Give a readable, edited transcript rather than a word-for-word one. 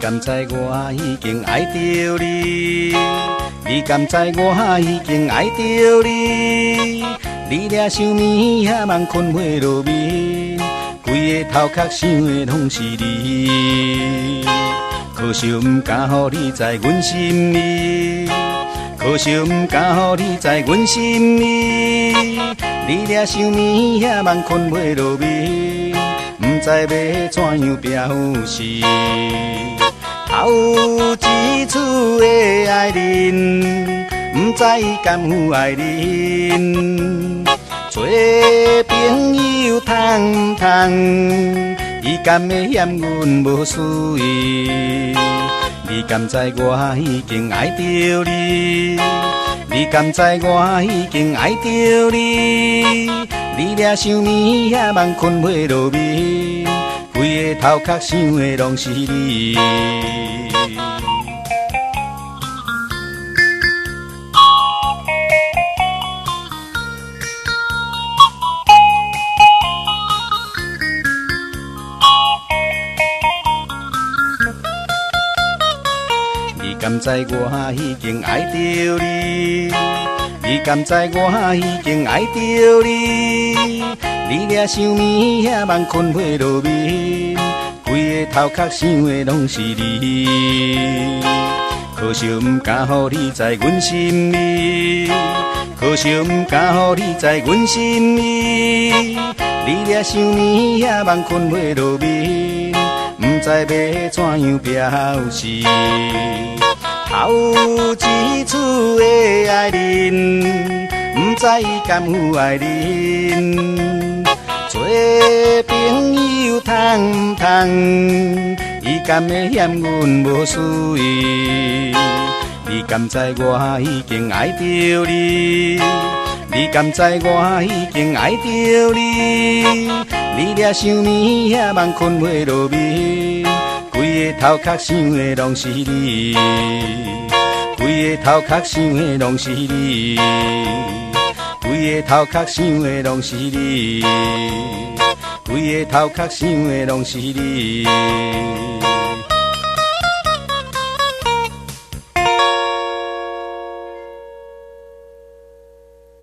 敢知我已经爱着你？你敢知我已经爱着你？你俩想眠也茫困袂落眠，规个头壳想的拢是你。可惜毋敢予你知阮心意，可惜毋敢予你知阮心意。你俩想眠也茫困袂落眠，毋知要怎样表示。头一次的爱人，毋知伊敢有爱人。做朋友通毋通？伊敢会嫌阮无水？你敢知我已经爱着你？你敢知我已经爱着你？你俩想眠也茫困袂落眠，规个头壳想的拢是你。你敢知我已经爱着你？你敢知我已经爱着你？你俩想眠也茫困袂落眠，规个头壳想的拢是你。可惜毋敢予你知阮心意，可惜毋敢予你知阮心意。你俩想眠也茫困袂落眠，毋知要怎样表示。头一次的爱人，毋知伊敢有爱人。做朋友通毋通？伊敢会嫌阮无水？你敢知我已经爱着你？你敢知我已经爱着你？你俩想眠也茫困袂落眠，规个头壳想的拢是你，规个头壳想的拢是你，规个头壳想的拢是你，规个头壳想的拢是你。